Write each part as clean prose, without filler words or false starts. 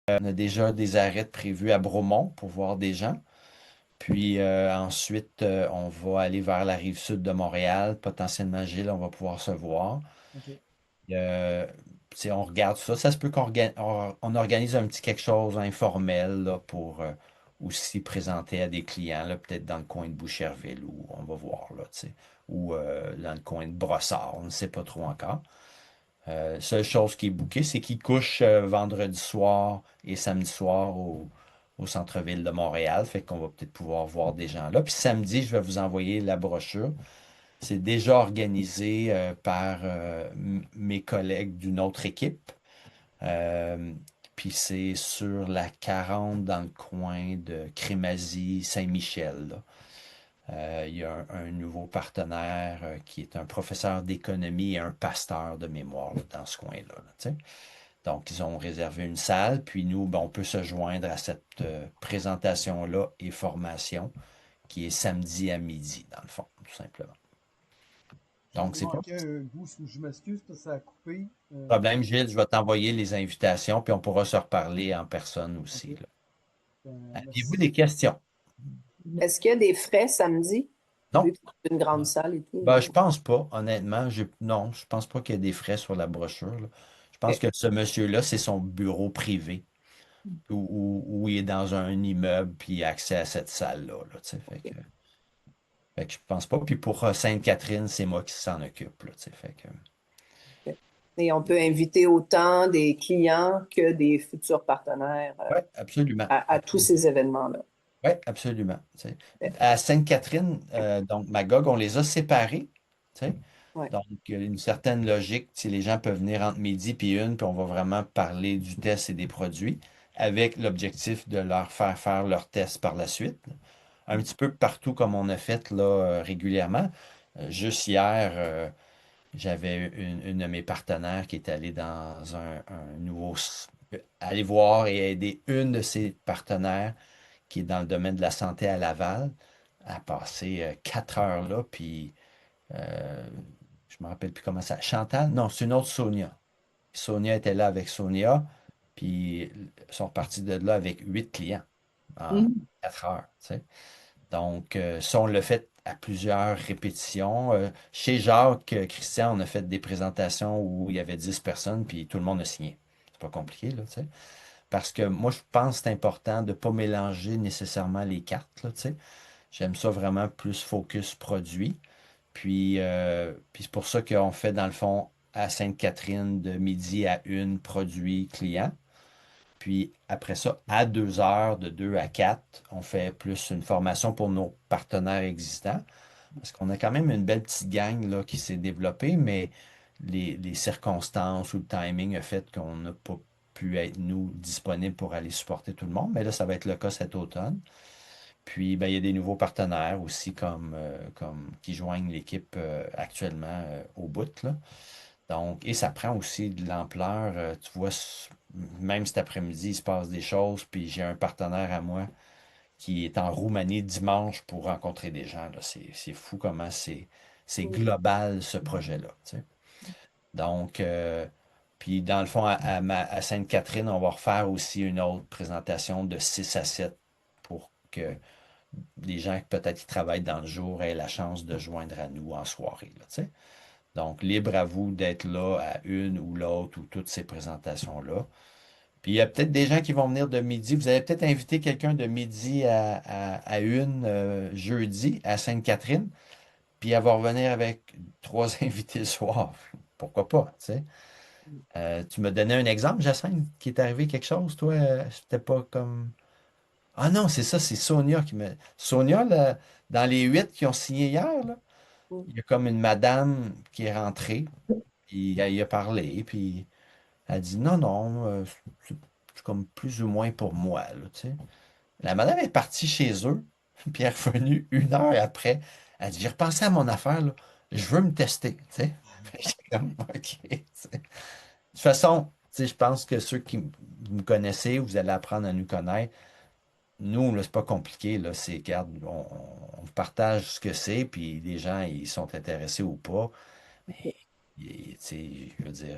On a déjà des arrêts prévus à Bromont pour voir des gens. Puis ensuite, on va aller vers la rive sud de Montréal. Potentiellement, Gilles, on va pouvoir se voir. OK. Euh, on regarde ça. Ça se peut on organise un petit quelque chose informel là, pour aussi présenter à des clients, là, peut-être dans le coin de Boucherville, où on va voir, là, tu sais, ou dans le coin de Brossard, on ne sait pas trop encore. Seule chose qui est bouquée, c'est qu'ils couchent vendredi soir et samedi soir au centre-ville de Montréal. Fait qu'on va peut-être pouvoir voir des gens là. Puis samedi, je vais vous envoyer la brochure. C'est déjà organisé par mes collègues d'une autre équipe. Euh, Puis c'est sur la 40 dans le coin de Crémazie, Saint-Michel, là. Il y a un nouveau partenaire qui est un professeur d'économie et un pasteur de mémoire là, dans ce coin-là, là, tu sais. Donc, ils ont réservé une salle, puis nous, ben, on peut se joindre à cette présentation-là et formation qui est samedi à midi, dans le fond, tout simplement. Je Donc, vous c'est pas manquais un bout, je m'excuse parce que ça a coupé. un problème, Gilles. Je vais t'envoyer les invitations, puis on pourra se reparler en personne aussi, OK. là. Avez-vous Merci. des questions? Est-ce qu'il y a des frais samedi, vu Non? que c'est une grande salle et tout? Ben, je pense pas, honnêtement. Non, je pense pas qu'il y ait des frais sur la brochure, là. Je pense OK. que ce monsieur-là, c'est son bureau privé où il est dans un immeuble puis il a accès à cette salle-là, là, tu sais. Fait que je pense pas. Puis pour Sainte-Catherine, c'est moi qui s'en occupe, là, tu sais. OK. Et on peut inviter autant des clients que des futurs partenaires Oui, absolument. à tous ces événements-là. Oui, absolument. Tu sais. OK. À Sainte-Catherine, donc Magog, on les a séparés. Tu sais. Ouais. Donc, il y a une certaine logique. Si les gens peuvent venir entre midi puis une, puis on va vraiment parler du test et des produits, avec l'objectif de leur faire faire leur test par la suite. Un petit peu partout comme on a fait là, régulièrement. Juste hier, j'avais une de mes partenaires qui est allée dans un aller voir et aider une de ses partenaires qui est dans le domaine de la santé à Laval, à passer 4 heures là, puis je me rappelle plus comment ça. Chantal? Non, c'est une autre Sonia. Sonia était là avec Sonia, puis ils sont repartis de là avec 8 clients en Mhm. 4 heures, tu sais. Donc, ça, on l'a fait à plusieurs répétitions. Chez Jacques, Christian, on a fait des présentations où il y avait 10 personnes, puis tout le monde a signé. C'est pas compliqué, là, tu sais. Parce que moi, je pense que c'est important de ne pas mélanger nécessairement les cartes, là, tu sais. J'aime ça vraiment plus focus produit. Puis c'est pour ça qu'on fait, dans le fond, à Sainte-Catherine, de midi à une, produit client. Puis après ça, à 2 heures, de 2 à 4, on fait plus une formation pour nos partenaires existants. Parce qu'on a quand même une belle petite gang là, qui s'est développée, mais les circonstances ou le timing a fait qu'on n'a pas pu être, nous, disponibles pour aller supporter tout le monde. Mais là, ça va être le cas cet automne. Puis, ben, il y a des nouveaux partenaires aussi comme qui joignent l'équipe actuellement au bout, là. Donc, et ça prend aussi de l'ampleur. Tu vois, même cet après-midi, il se passe des choses. Puis j'ai un partenaire à moi qui est en Roumanie dimanche pour rencontrer des gens, là. C'est fou comment c'est global ce projet-là, tu sais. Donc, puis dans le fond, à Sainte-Catherine, on va refaire aussi une autre présentation de 6 à 7 pour que les gens peut-être qui travaillent dans le jour aient la chance de joindre à nous en soirée, là, tu sais. Donc, libre à vous d'être là à une ou l'autre ou toutes ces présentations-là. Puis, il y a peut-être des gens qui vont venir de midi. Vous allez peut-être inviter quelqu'un de midi à une jeudi à Sainte-Catherine, puis elle va revenir avec trois invités le soir. Pourquoi pas, tu sais? Tu me donnais un exemple, Jacinthe, qui est arrivé quelque chose, toi? C'était pas comme. Ah non, c'est ça, c'est Sonia qui me. Sonia, là, dans les 8 qui ont signé hier, là, il y a comme une madame qui est rentrée, puis elle y a parlé, puis elle dit non, non, c'est comme plus ou moins pour moi, là, tu sais. La madame est partie chez eux, puis elle est revenue 1 heure après. Elle dit, j'ai repensé à mon affaire, là, je veux me tester, tu sais. J'étais comme, OK, tu sais. De toute façon, tu sais, je pense que ceux qui me connaissez, vous allez apprendre à nous connaître. Nous, là, c'est pas compliqué, là, c'est, regarde, on partage ce que c'est, puis les gens, ils sont intéressés ou pas. Mais, tu sais, je veux dire,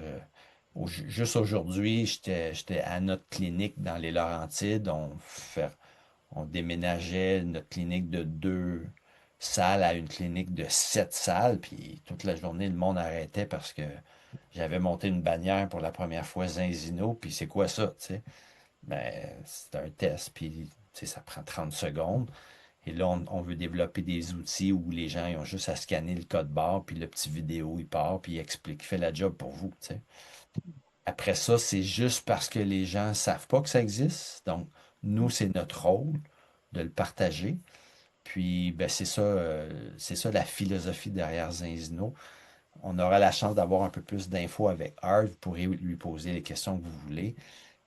Juste aujourd'hui, j'étais à notre clinique dans les Laurentides. On déménageait notre clinique de 2 salles à une clinique de 7 salles. Puis toute la journée, le monde arrêtait parce que j'avais monté une bannière pour la première fois Zinzino. Puis c'est quoi ça, tu sais? Ben, c'est un test, puis tu sais, ça prend 30 secondes. Et là, on veut développer des outils où les gens ils ont juste à scanner le code barre, puis le petit vidéo, il part, puis il explique, il fait la job pour vous, tu sais. Après ça, c'est juste parce que les gens ne savent pas que ça existe. Donc, nous, c'est notre rôle de le partager. Puis, ben, c'est ça la philosophie derrière Zinzino. On aura la chance d'avoir un peu plus d'infos avec Art. Vous pourrez lui poser les questions que vous voulez.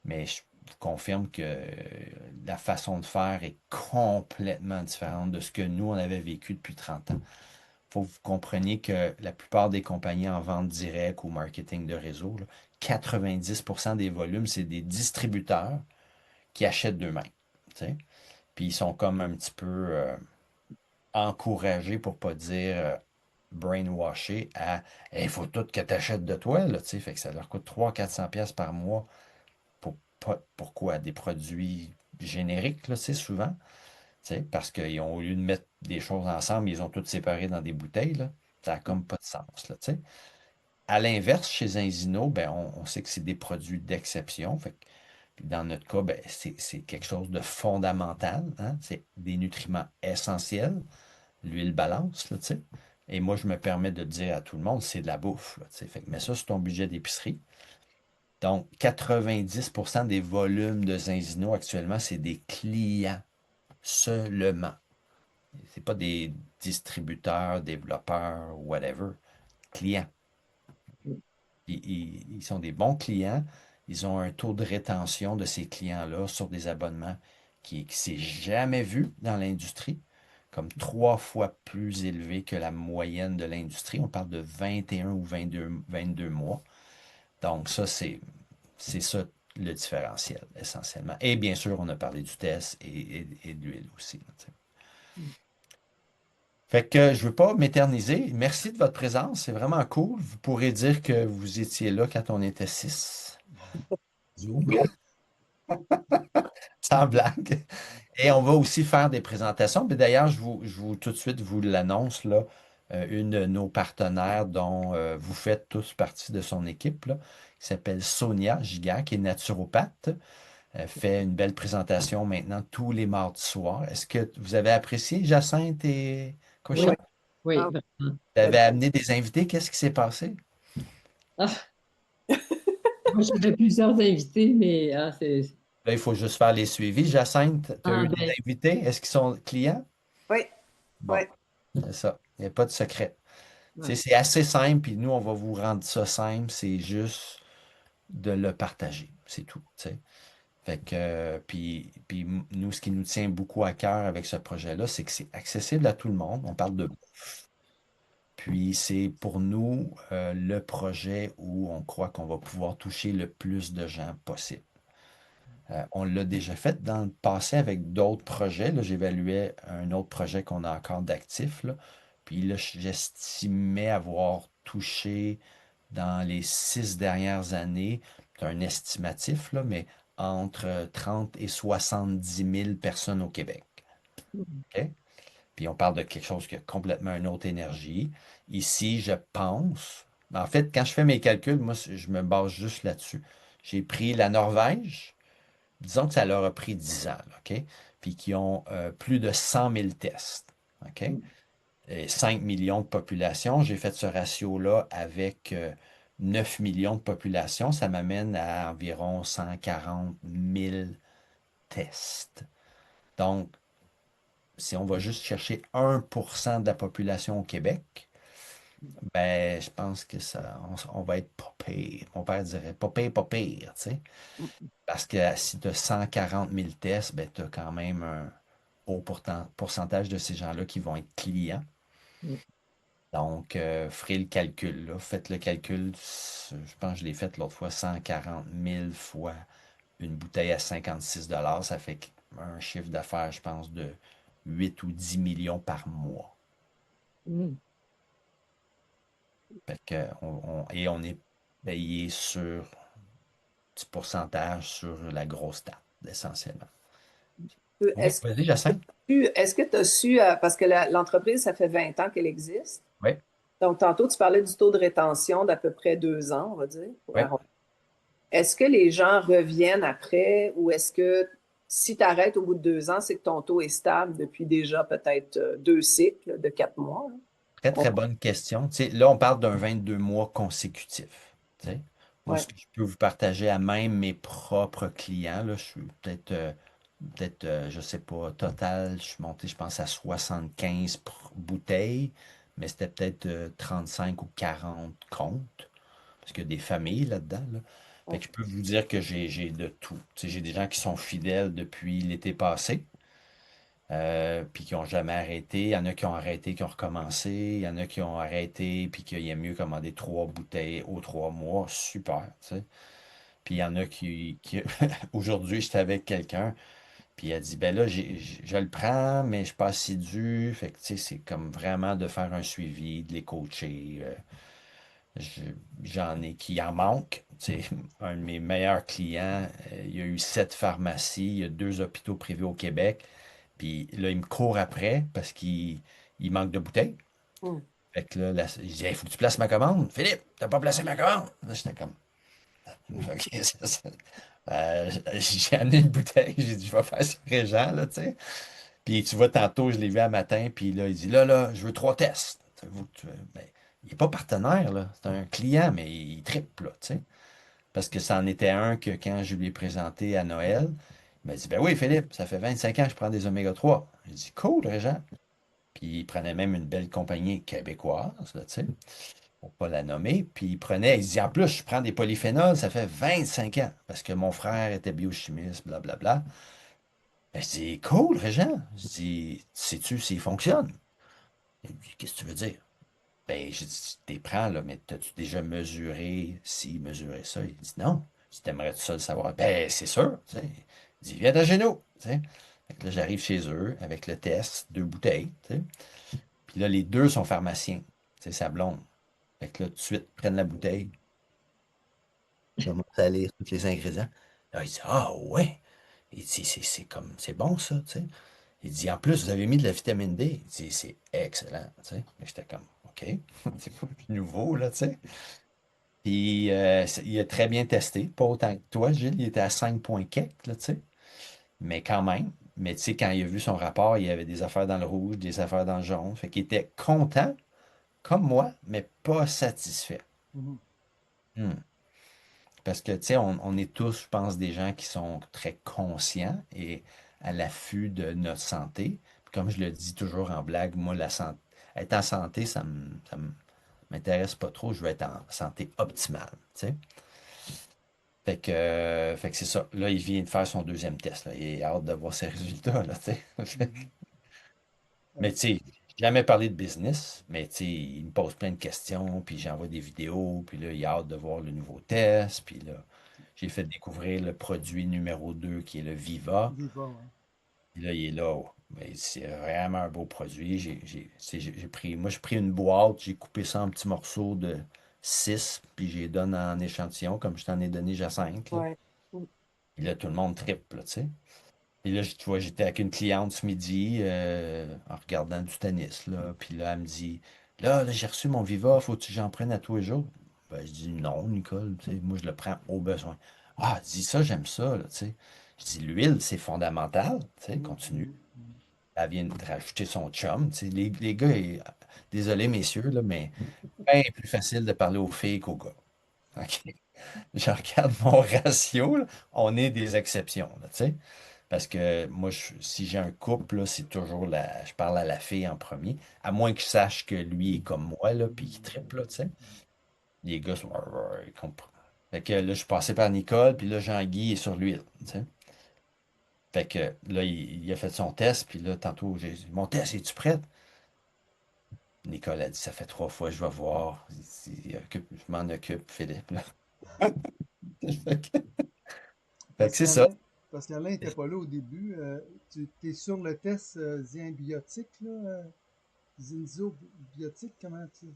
Mais je vous confirme que la façon de faire est complètement différente de ce que nous, on avait vécu depuis 30 ans. Il faut que vous compreniez que la plupart des compagnies en vente directe ou marketing de réseau, là, 90% des volumes, c'est des distributeurs qui achètent d'eux-mêmes. Tu sais. Puis ils sont comme un petit peu encouragés, pour ne pas dire brainwashés, à il faut tout que tu achètes de toi. Là, tu sais. Fait que ça leur coûte 300-400$ par mois pourquoi? Des produits génériques, là, c'est souvent, tu sais, parce qu'ils ont, au lieu de mettre des choses ensemble, ils ont tout séparé dans des bouteilles, là. Ça n'a comme pas de sens, là, tu sais. À l'inverse, chez Zinzino, ben, on sait que c'est des produits d'exception. Fait que, puis dans notre cas, ben, c'est quelque chose de fondamental, hein. C'est des nutriments essentiels, l'huile balance, là, tu sais. Et moi, je me permets de dire à tout le monde, c'est de la bouffe, là, tu sais. Fait que, mais ça, c'est ton budget d'épicerie. Donc, 90% des volumes de Zinzino actuellement, c'est des clients seulement. C'est pas des distributeurs, développeurs, whatever. Clients. Ils sont des bons clients. Ils ont un taux de rétention de ces clients-là sur des abonnements qui ne s'est jamais vu dans l'industrie, comme 3 fois plus élevé que la moyenne de l'industrie. On parle de 21 ou 22 mois. Donc, ça, c'est ça le différentiel, essentiellement. Et bien sûr, on a parlé du test et de l'huile aussi, là, tu sais. Fait que je ne veux pas m'éterniser. Merci de votre présence. C'est vraiment cool. Vous pourrez dire que vous étiez là quand on était 6. Zoom. Sans blague. Et on va aussi faire des présentations. Mais d'ailleurs, tout de suite vous l'annonce, là, une de nos partenaires dont vous faites tous partie de son équipe, là, qui s'appelle Sonia Giga, qui est naturopathe. Elle fait une belle présentation maintenant tous les mardis soirs. Est-ce que vous avez apprécié Jacinthe et Oui, Oui. Cochon? oui, Ah, vraiment. Vous très avez bon. amené des invités. Qu'est-ce qui s'est passé? Ah, moi, j'avais plusieurs invités, mais Là, il faut juste faire les suivis. Jacinthe, tu as eu des ben, invités. Est-ce qu'ils sont clients? Oui, oui. Bon, c'est ça. Il n'y a pas de secret. Tu sais, ouais. c'est assez simple, puis nous, on va vous rendre ça simple. C'est juste de le partager. C'est tout. Tu sais. Fait que, puis nous, ce qui nous tient beaucoup à cœur avec ce projet-là, c'est que c'est accessible à tout le monde. On parle de bouffe. Puis c'est pour nous le projet où on croit qu'on va pouvoir toucher le plus de gens possible. On l'a déjà fait dans le passé avec d'autres projets. Là, j'évaluais un autre projet qu'on a encore d'actif, là. Puis là, j'estimais avoir touché dans les 6 dernières années, c'est un estimatif, là, mais entre 30 et 70 000 personnes au Québec. OK? Puis on parle de quelque chose qui a complètement une autre énergie. Ici, je pense, en fait, quand je fais mes calculs, moi, je me base juste là-dessus. J'ai pris la Norvège. Disons que ça leur a pris 10 ans, là, OK? Puis qui ont plus de 100 000 tests, OK? Et 5 millions de population. J'ai fait ce ratio-là avec 9 millions de population. Ça m'amène à environ 140 000 tests. Donc, si on va juste chercher 1% de la population au Québec, ben, je pense que on va être pas pire. Mon père dirait pas pire, tu sais. Parce que si tu as 140 000 tests, ben, tu as quand même un haut pourcentage de ces gens-là qui vont être clients. Donc, ferez le calcul, là. Faites le calcul. Je pense que je l'ai fait l'autre fois, 140 000 fois une bouteille à 56 $. Ça fait un chiffre d'affaires, je pense, de 8 ou 10 millions par mois. Mm. Fait que et on est payé sur petit pourcentage sur la grosse tarte, essentiellement. Oui, Est-ce vas-y, Jacinthe. est-ce que tu as su, parce que l'entreprise, ça fait 20 ans qu'elle existe. Oui, Donc, tantôt, tu parlais du taux de rétention d'à peu près 2 ans, on va dire, pour oui. arrondir. Est-ce que les gens reviennent après ou est-ce que si tu arrêtes au bout de 2 ans, c'est que ton taux est stable depuis déjà peut-être 2 cycles de 4 mois? Là? Très, On- très bonne question. Tu sais, là, on parle d'un 22 mois consécutif. Tu sais. Moi, ouais. ce que je peux vous partager à même mes propres clients, là, je suis je sais pas, total, je suis monté, je pense, à 75 bouteilles, mais c'était peut-être 35 ou 40 comptes, parce qu'il y a des familles là-dedans, là. Fait Ouais. que je peux vous dire que j'ai de tout. Tu sais, j'ai des gens qui sont fidèles depuis l'été passé. Puis qui n'ont jamais arrêté. Il y en a qui ont arrêté, qui ont recommencé. Il y en a qui ont arrêté, puis qu'il aiment mieux commander 3 bouteilles aux 3 mois. Super, tu sais. Puis il y en a aujourd'hui, j'étais avec quelqu'un, puis il a dit, ben là, je le prends, mais je suis pas assidu. Fait que, tu sais, c'est comme vraiment de faire un suivi, de les coacher. Je- J'en ai qui en manquent. Tu sais, un de mes meilleurs clients, il y a eu 7 pharmacies, il y a 2 hôpitaux privés au Québec. Puis là, il me court après parce qu'il manque de bouteilles. Hmm. Fait que là, il dit, il faut que tu places ma commande. Philippe, t'as pas placé ma commande. Là, j'étais comme, OK, j'ai amené une bouteille. J'ai dit, je vais faire sur Régent, là, tu sais. Puis tu vois, tantôt, je l'ai vu un matin. Puis là, il dit, là, je veux 3 tests. Ben, il n'est pas partenaire, là. C'est un client, mais il triple, là, tu sais. Parce que c'en était un que quand je lui ai présenté à Noël, il m'a dit, ben oui, Philippe, ça fait 25 ans que je prends des oméga 3. J'ai dit, cool, Régent. Puis il prenait même une belle compagnie québécoise, là, tu sais, pour pas la nommer. Puis il dit, en plus, je prends des polyphénols, ça fait 25 ans, parce que mon frère était biochimiste, blablabla. Ben, je dis, cool, Régent. Je dis, sais-tu s'il fonctionne? Il me dit, qu'est-ce que tu veux dire? Ben, j'ai dit, t'es prends, là, mais t'as-tu déjà mesuré ci, mesuré ça? Il dit, non. Je dis, t'aimerais-tu ça le savoir? Ben, c'est sûr, tu sais. Il dit, viens dans chez nous, tu sais. Fait que là, j'arrive chez eux avec le test, 2 bouteilles, tu sais. Puis là, les deux sont pharmaciens. C'est sa blonde. Fait que là, tout de suite, prennent la bouteille. Ils commencent à lire tous les ingrédients. Là, il dit, ah ouais. Il dit, c'est comme, c'est bon ça, tu sais. Il dit, en plus, vous avez mis de la vitamine D. Il dit, c'est excellent, tu sais. Mais j'étais comme, OK, c'est pas plus nouveau, là, tu sais. Puis, il a très bien testé, pas autant que toi, Gilles. Il était à 5 points quelques, là, tu sais. Mais quand même. Mais tu sais, quand il a vu son rapport, il y avait des affaires dans le rouge, des affaires dans le jaune. Fait qu'il était content, comme moi, mais pas satisfait. Mhm. Hmm. Parce que, tu sais, on est tous, je pense, des gens qui sont très conscients et à l'affût de notre santé. Puis comme je le dis toujours en blague, moi, être en santé, m'intéresse pas trop. Je veux être en santé optimale, tu sais. Fait que c'est ça. Là, il vient de faire son deuxième test, là. Il a hâte de voir ses résultats, là, tu sais. Mhm. Mais tu sais, j'ai jamais parlé de business, mais tu sais, il me pose plein de questions, puis j'envoie des vidéos, puis là, il a hâte de voir le nouveau test, puis là, j'ai fait découvrir le produit numéro 2 qui est le Viva. Viva, ouais. Puis là, il est là. Oh, mais c'est vraiment un beau produit. Moi, j'ai pris une boîte, j'ai coupé ça en petits morceaux de 6, puis j'ai donné en échantillon, comme je t'en ai donné Jacinthe, là. Ouais. Hmm. Puis là, tout le monde triple, là, tu sais. Puis là, tu vois, j'étais avec une cliente ce midi en regardant du tennis, là. Puis là, elle me dit, là, j'ai reçu mon Viva, faut-tu que j'en prenne à tous les jours? Ben, je dis, non, Nicole, tu sais, moi, je le prends au besoin. Ah, dis ça, j'aime ça, là, tu sais. Je dis, l'huile, c'est fondamental, tu sais, Mhm, continue. mhm, mhm. Elle vient de rajouter son chum, tu sais. Les gars, désolé, messieurs, là, mais bien plus facile de parler aux filles qu'aux gars. OK? Je regarde mon ratio, là, on est des exceptions, là, tu sais. Parce que moi, si j'ai un couple, là, c'est toujours je parle à la fille en premier, à moins que je sache que lui est comme moi, là, puis qu'il triple, là, tu sais. Les gars sont, ils comprennent. Fait que là, je suis passé par Nicole, puis là, Jean-Guy est sur l'huile, tu sais. Fait que là, il a fait son test, puis là, tantôt, j'ai dit, mon test, es-tu prête? Nicole a dit, ça fait 3 fois, je vais voir. Je m'en occupe, Philippe, là. Fait que Parce c'est ça. qu'Alain, parce qu'Alain n'était pas là au début. Tu es sur le test Zinbiotique, là? Zinzobiotique, comment tu.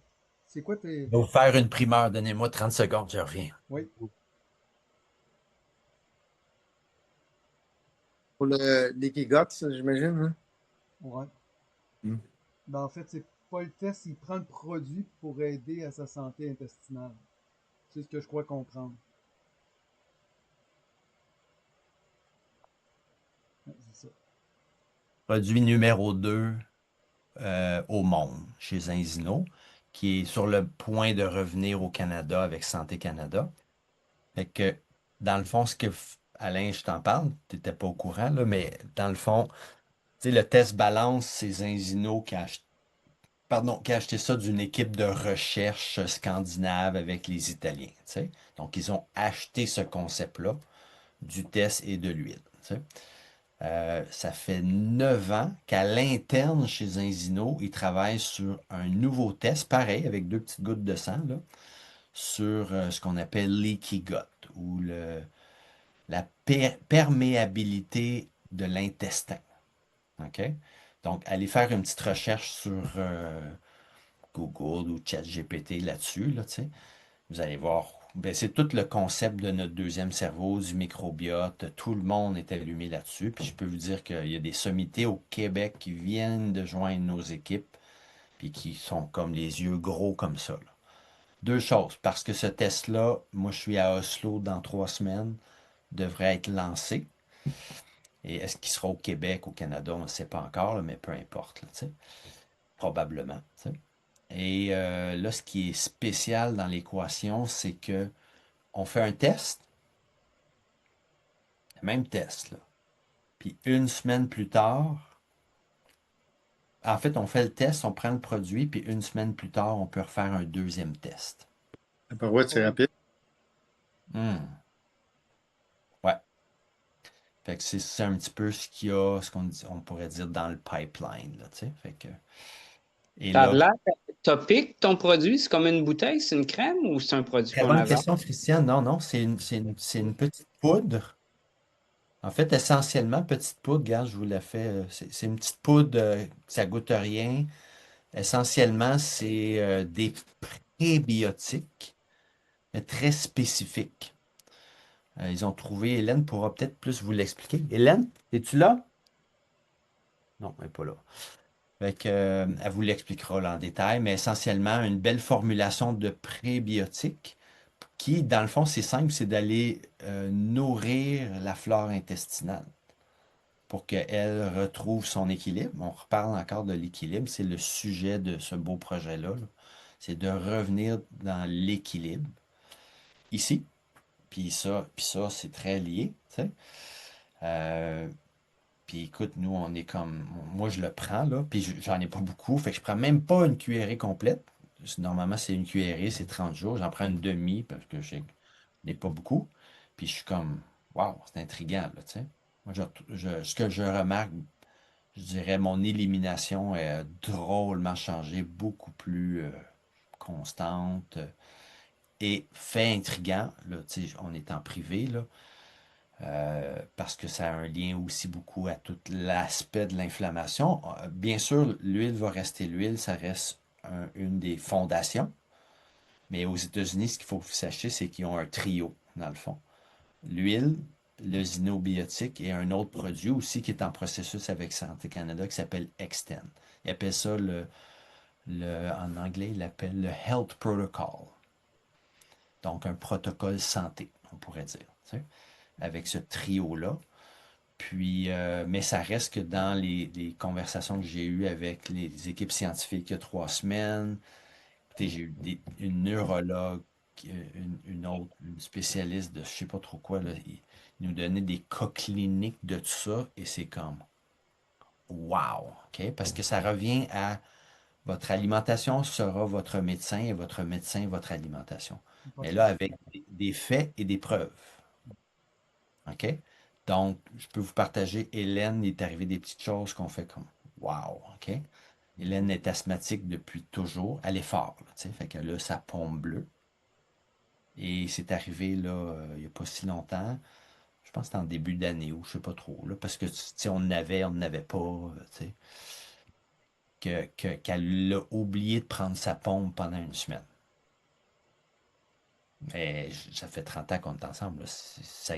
C'est quoi tes. Je vais vous faire une primeur, donnez-moi 30 secondes, je reviens. Oui. Pour le leaky guts, j'imagine. Hein? Ouais. Hmm. Ben, en fait, c'est pas le test, il prend le produit pour aider à sa santé intestinale. C'est ce que je crois comprendre. Ouais, c'est ça. Produit numéro 2 au monde chez Enzino, qui est sur le point de revenir au Canada avec Santé Canada. Fait que, dans le fond, Alain, je t'en parle, tu n'étais pas au courant, là, mais dans le fond, tu sais, le test balance, c'est Zinzino qui a acheté ça d'une équipe de recherche scandinave avec les Italiens. Tu sais. Donc, ils ont acheté ce concept-là du test et de l'huile. Tu sais. Ça fait 9 ans qu'à l'interne chez Zinzino, ils travaillent sur un nouveau test, pareil, avec 2 petites gouttes de sang, là, sur ce qu'on appelle leaky gut, ou la perméabilité de l'intestin. OK? Donc, allez faire une petite recherche sur Google ou ChatGPT là-dessus, là, tu sais. Vous allez voir. Ben, c'est tout le concept de notre deuxième cerveau, du microbiote. Tout le monde est allumé là-dessus. Puis je peux vous dire qu'il y a des sommités au Québec qui viennent de joindre nos équipes, puis qui sont comme les yeux gros comme ça, là. 2 choses, parce que ce test-là, moi je suis à Oslo dans 3 semaines, devrait être lancé. Et est-ce qu'il sera au Québec, au Canada, on ne sait pas encore, là, mais peu importe, là, tu sais. Probablement, tu sais. Et là, ce qui est spécial dans l'équation, c'est que on fait un test, le même test, là. Puis une semaine plus tard, en fait, on fait le test, on prend le produit, puis une semaine plus tard, on peut refaire un deuxième test. La paroi, c'est rapide. Hmm. Ouais. Fait que c'est un petit peu ce qu'il y a, on pourrait dire dans le pipeline, là, tu sais. Fait que, et Ça a là, l'air topique, ton produit. C'est comme une bouteille, c'est une crème ou c'est un produit très qu'on bonne avale? question, Christian. Non, non, c'est une petite poudre. En fait, essentiellement, petite poudre, regarde, je vous la fais. C'est une petite poudre, ça goûte rien. Essentiellement, c'est des prébiotiques, mais très spécifiques. Ils ont trouvé, Hélène pourra peut-être plus vous l'expliquer. Hélène, es-tu là? Non, elle n'est pas là. Fait que, elle vous l'expliquera là en détail, mais essentiellement, une belle formulation de prébiotiques qui, dans le fond, c'est simple, c'est d'aller nourrir la flore intestinale pour qu'elle retrouve son équilibre. On reparle encore de l'équilibre, c'est le sujet de ce beau projet-là, là. C'est de revenir dans l'équilibre ici. Puis ça, c'est très lié, tu sais. Euh, Puis écoute, nous, on est comme. Moi, je le prends, là, puis j'en ai pas beaucoup. Fait que je prends même pas une cuillerée complète. Normalement, c'est une cuillerée, c'est 30 jours. J'en prends une demi parce que je n'ai pas beaucoup. Puis je suis comme, waouh, c'est intriguant, là, tu sais. Moi, ce que je remarque, je dirais, mon élimination est drôlement changée, beaucoup plus constante et fait intriguant, là, tu sais, on est en privé, là. Parce que ça a un lien aussi beaucoup à tout l'aspect de l'inflammation. Bien sûr, l'huile va rester l'huile, ça reste une des fondations. Mais aux États-Unis, ce qu'il faut que vous sachiez, c'est qu'ils ont un trio, dans le fond. L'huile, le xynobiotique et un autre produit aussi qui est en processus avec Santé Canada qui s'appelle Extend. Ils appellent ça en anglais, ils l'appellent le Health Protocol. Donc, un protocole santé, on pourrait dire, tu sais, avec ce trio-là. Puis, mais ça reste que dans les conversations que j'ai eues avec les équipes scientifiques il y a 3 semaines, écoutez, j'ai eu une neurologue, une autre, une spécialiste de je sais pas trop quoi, là, ils nous donnaient des cas cliniques de tout ça et c'est comme wow, OK? Parce que ça revient à votre alimentation sera votre médecin et votre médecin votre alimentation. Pas Mais de là, souci. avec des faits et des preuves. OK? Donc, je peux vous partager, Hélène, il est arrivé des petites choses qu'on fait comme wow, OK? Hélène est asthmatique depuis toujours. Elle est forte, là, tu sais, fait qu'elle a sa pompe bleue. Et c'est arrivé là, il n'y a pas si longtemps. Je pense que c'était en début d'année ou je sais pas trop, là, parce que tu sais, on n'avait pas, tu sais, qu'elle a oublié de prendre sa pompe pendant une semaine. Mais ça fait 30 ans qu'on est ensemble, là. Ça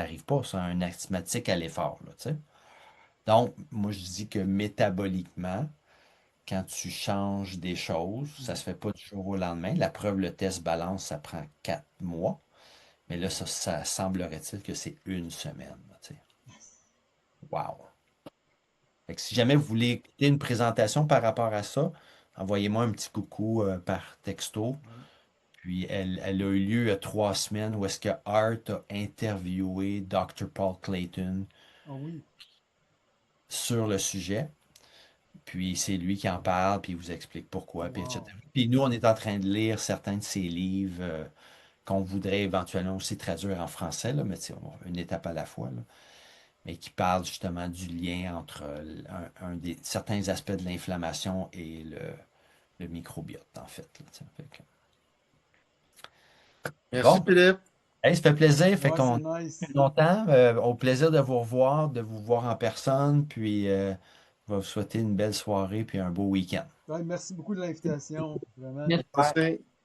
arrive pas, ça, un asthmatique à l'effort, là, tu sais. Donc, moi, je dis que métaboliquement, quand tu changes des choses, ça se fait pas du jour au lendemain. La preuve, le test balance, ça prend 4 mois. Mais là, ça semblerait-il que c'est une semaine, là, tu sais. Wow! Fait que si jamais vous voulez écouter une présentation par rapport à ça, envoyez-moi un petit coucou par texto. Puis elle a eu lieu il y a 3 semaines où est-ce que Art a interviewé Dr. Paul Clayton Ah oui. sur le sujet. Puis c'est lui qui en parle, puis il vous explique pourquoi, puis etc. Wow. Puis nous, on est en train de lire certains de ses livres qu'on voudrait éventuellement aussi traduire en français, là, mais tu sais, une étape à la fois, là, mais qui parle justement du lien entre certains aspects de l'inflammation et le microbiote, en fait, là, tu sais. Fait que- Merci, Bon, Philippe. hey, ça fait plaisir, fait Ouais, c'est qu'on nice. longtemps. Au plaisir de vous revoir, de vous voir en personne. Puis, je vais vous souhaiter une belle soirée puis un beau week-end. Ouais, merci beaucoup de l'invitation. Vraiment. Merci. Merci.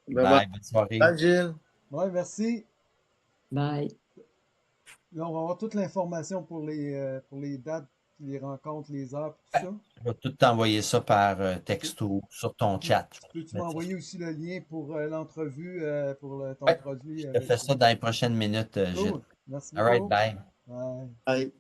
Bye-bye. Bye, bonne soirée. Bye, Gilles. Ouais, merci. Bye. Là, on va avoir toute l'information pour les dates, les rencontres, les heures, tout ça. Je vais tout t'envoyer ça par texto sur ton chat. Peux-tu m'envoyer aussi le lien pour l'entrevue pour ton Ouais, produit je te avec. fais ça dans les prochaines minutes, Gilles. Cool. Merci All right, beaucoup. bye. Bye. Bye.